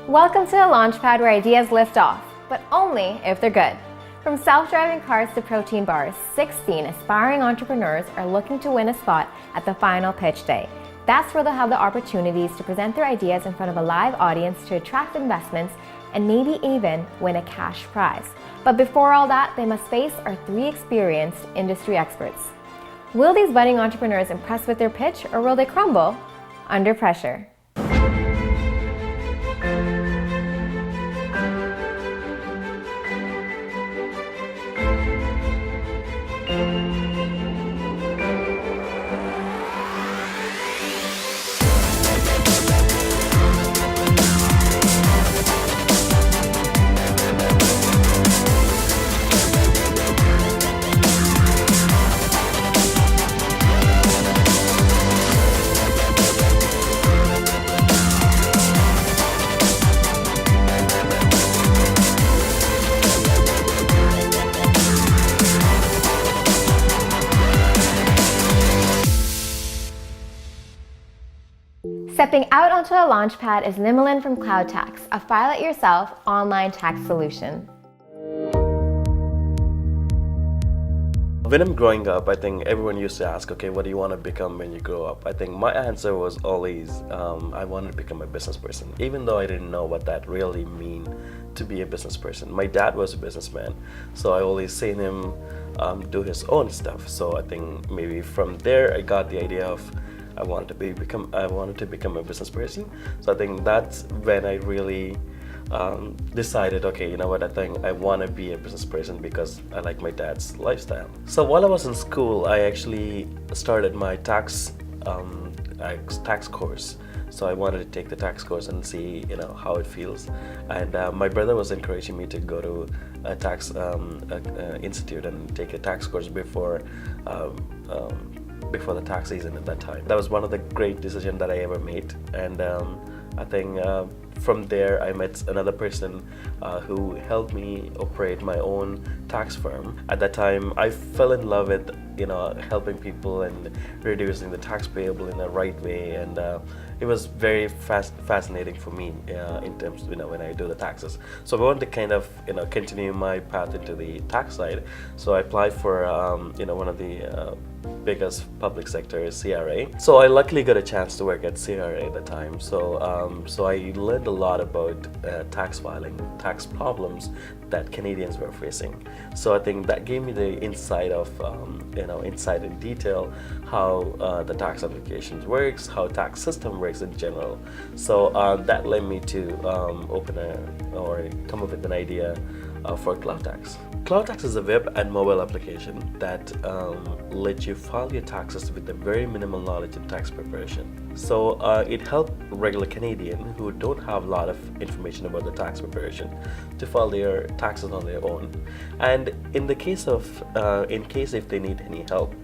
Welcome to the LaunchPad, where ideas lift off, but only if they're good. From self-driving cars to protein bars, 16 aspiring entrepreneurs are looking to win a spot at the final pitch day. That's where they'll have the opportunities to present their ideas in front of a live audience to attract investments and maybe even win a cash prize. But before all that, they must face our 3 experienced industry experts. Will these budding entrepreneurs impress with their pitch, or will they crumble under pressure? Stepping out onto the LaunchPad is Limelin from CloudTax, a file-it-yourself online tax solution. When I'm growing up, I think everyone used to ask, okay, what do you want to become when you grow up? I think my answer was always, I wanted to become a business person, even though I didn't know what that really mean to be a business person. My dad was a businessman, so I always seen him do his own stuff. So I think maybe from there I got the idea of I wanted to become a business person. So I think that's when I really decided, okay, you know what, I think I want to be a business person because I like my dad's lifestyle. So while I was in school, I actually started my tax course. So I wanted to take the tax course and see, how it feels. And my brother was encouraging me to go to a tax institute and take a tax course before the tax season at that time. That was one of the great decisions that I ever made. And I think from there I met another person who helped me operate my own tax firm. At that time I fell in love with helping people and reducing the tax payable in the right way, and it was very fascinating for me in terms of when I do the taxes. So I wanted to kind of continue my path into the tax side. So I applied for one of the biggest public sector is CRA. So I luckily got a chance to work at CRA at the time. So I learned a lot about tax filing, tax problems that Canadians were facing. So I think that gave me the insight of insight in detail how the tax applications works, how tax system works in general. So that led me to come up with an idea for CloudTax. CloudTax is a web and mobile application that lets you file your taxes with a very minimal knowledge of tax preparation. So it helps regular Canadians who don't have a lot of information about the tax preparation to file their taxes on their own. And in case if they need any help,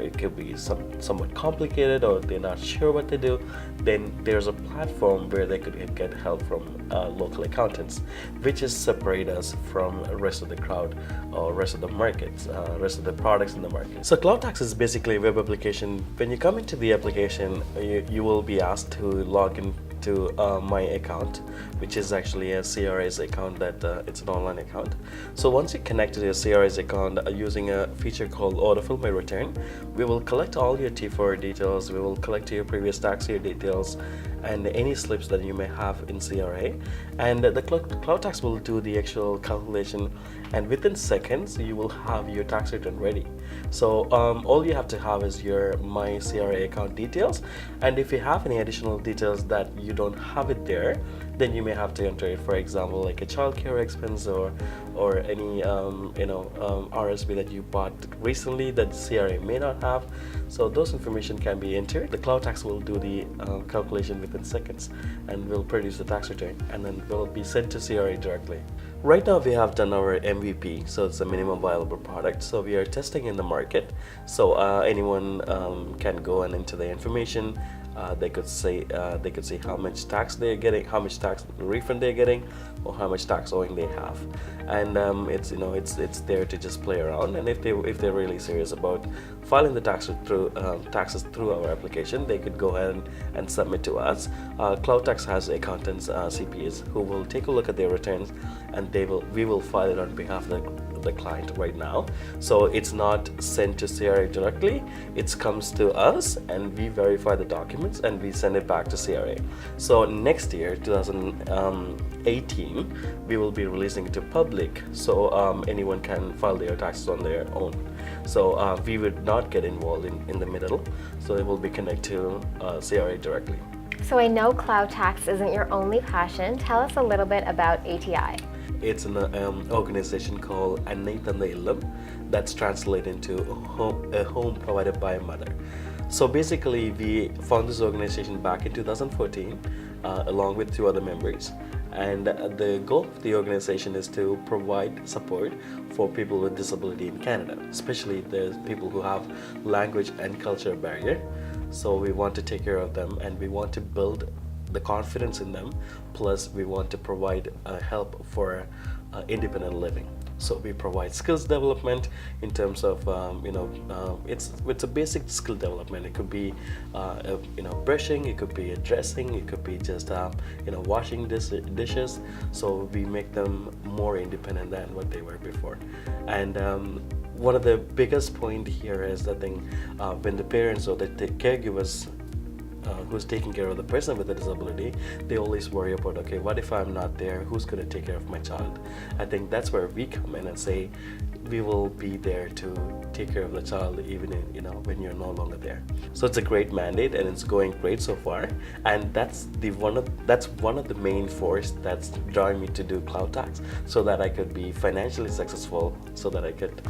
it could be somewhat complicated or they're not sure what to do, then there's a platform where they could get help from local accountants, which is separate us from the rest of the crowd or rest of the markets, rest of the products in the market. So CloudTax is basically a web application. When you come into the application, you will be asked to log in to my account, which is actually a CRA's account. It's an online account. So once you connect to your CRA's account using a feature called Autofill My Return, we will collect all your T4 details, we will collect your previous tax year details and any slips that you may have in CRA, and the CloudTax will do the actual calculation, and within seconds you will have your tax return ready. So all you have to have is your My CRA account details, and if you have any additional details that you don't have it there, then you may have to enter it, for example, like a childcare expense or any RSP that you bought recently that CRA may not have. So those information can be entered. The CloudTax will do the calculation within seconds and will produce the tax return, and then will be sent to CRA directly. Right now we have done our MVP, so it's a minimum viable product. So we are testing in the market. So anyone can go and enter the information. They could see how much tax they're getting, how much tax refund they're getting. or how much tax owing they have, and it's there to just play around. And if they're really serious about filing the taxes through our application, they could go ahead and submit to us. CloudTax has accountants, CPAs who will take a look at their returns, and we will file it on behalf of the client right now. So it's not sent to CRA directly, it comes to us and we verify the documents and we send it back to CRA. So next year, 2018, we will be releasing it to public, so anyone can file their taxes on their own. So we would not get involved in the middle, so it will be connected to CRA directly. So I know CloudTax isn't your only passion. Tell us a little bit about ATI. It's an organization called Annathan's Illam that's translated into a home provided by a mother. So basically, we found this organization back in 2014 along with 2 other members. And the goal of the organization is to provide support for people with disability in Canada, especially the people who have language and culture barrier. So we want to take care of them and we want to build the confidence in them, plus we want to provide help for independent living. So we provide skills development in terms of it's a basic skill development. It could be brushing, it could be dressing, it could be just washing dishes. So we make them more independent than what they were before. And one of the biggest point here is that when the parents or the caregivers who's taking care of the person with a disability, they always worry about, okay, what if I'm not there? Who's going to take care of my child? I think that's where we come in and say, we will be there to take care of the child even when you're no longer there. So it's a great mandate and it's going great so far. And that's one of the main force that's drawing me to do CloudTax, so that I could be financially successful, so that I could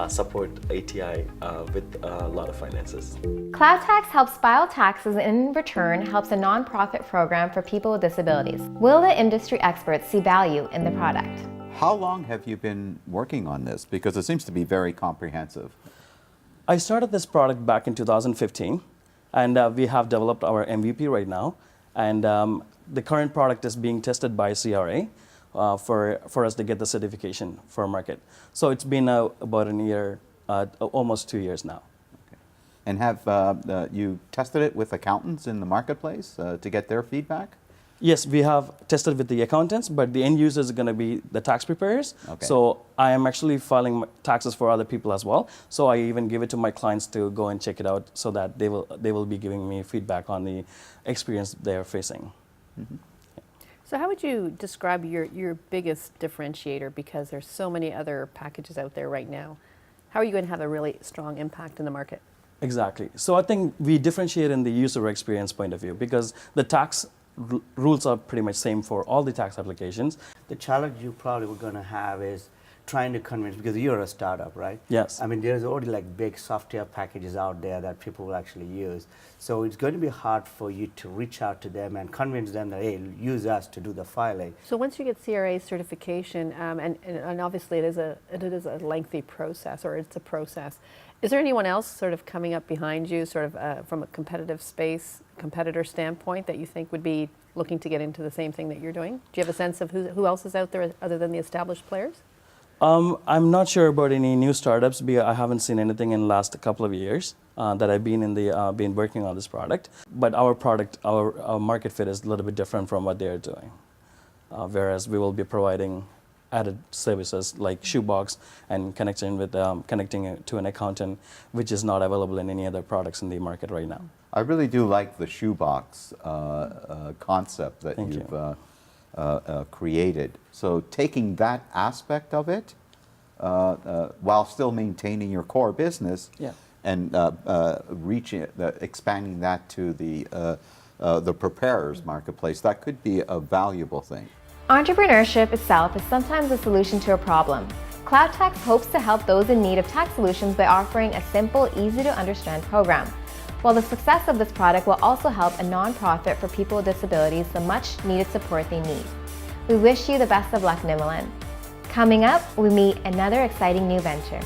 support ATI with a lot of finances. CloudTax helps file taxes and in return helps a nonprofit program for people with disabilities. Will the industry experts see value in the product? How long have you been working on this? Because it seems to be very comprehensive. I started this product back in 2015, and we have developed our MVP right now. And the current product is being tested by CRA for us to get the certification for market. So it's been about a year, almost 2 years now. Okay. And have you tested it with accountants in the marketplace to get their feedback? Yes, we have tested with the accountants, but the end users are going to be the tax preparers. Okay. So I am actually filing taxes for other people as well. So I even give it to my clients to go and check it out, so that they will be giving me feedback on the experience they are facing. Mm-hmm. So how would you describe your biggest differentiator, because there's so many other packages out there right now? How are you going to have a really strong impact in the market? Exactly. So I think we differentiate in the user experience point of view, because the tax rules are pretty much same for all the tax applications. The challenge you probably were going to have is trying to convince, because you're a startup, right? Yes. I mean, there's already like big software packages out there that people will actually use. So it's going to be hard for you to reach out to them and convince them that, hey, use us to do the filing. So once you get CRA certification, and obviously it is a lengthy process, or it's a process, is there anyone else sort of coming up behind you, sort of from a competitor standpoint, that you think would be looking to get into the same thing that you're doing? Do you have a sense of who else is out there other than the established players? I'm not sure about any new startups, because I haven't seen anything in the last couple of years that I've been been working on this product. But our product, our market fit is a little bit different from what they're doing. Whereas we will be providing added services like shoebox and connecting it to an accountant, which is not available in any other products in the market right now. I really do like the shoebox concept that you've created. So taking that aspect of it, while still maintaining your core business, yeah, and expanding that to the preparers marketplace, that could be a valuable thing. Entrepreneurship itself is sometimes a solution to a problem. CloudTax hopes to help those in need of tax solutions by offering a simple, easy-to-understand program. While the success of this product will also help a nonprofit for people with disabilities the much-needed support they need. We wish you the best of luck, Nimilan. Coming up, we meet another exciting new venture.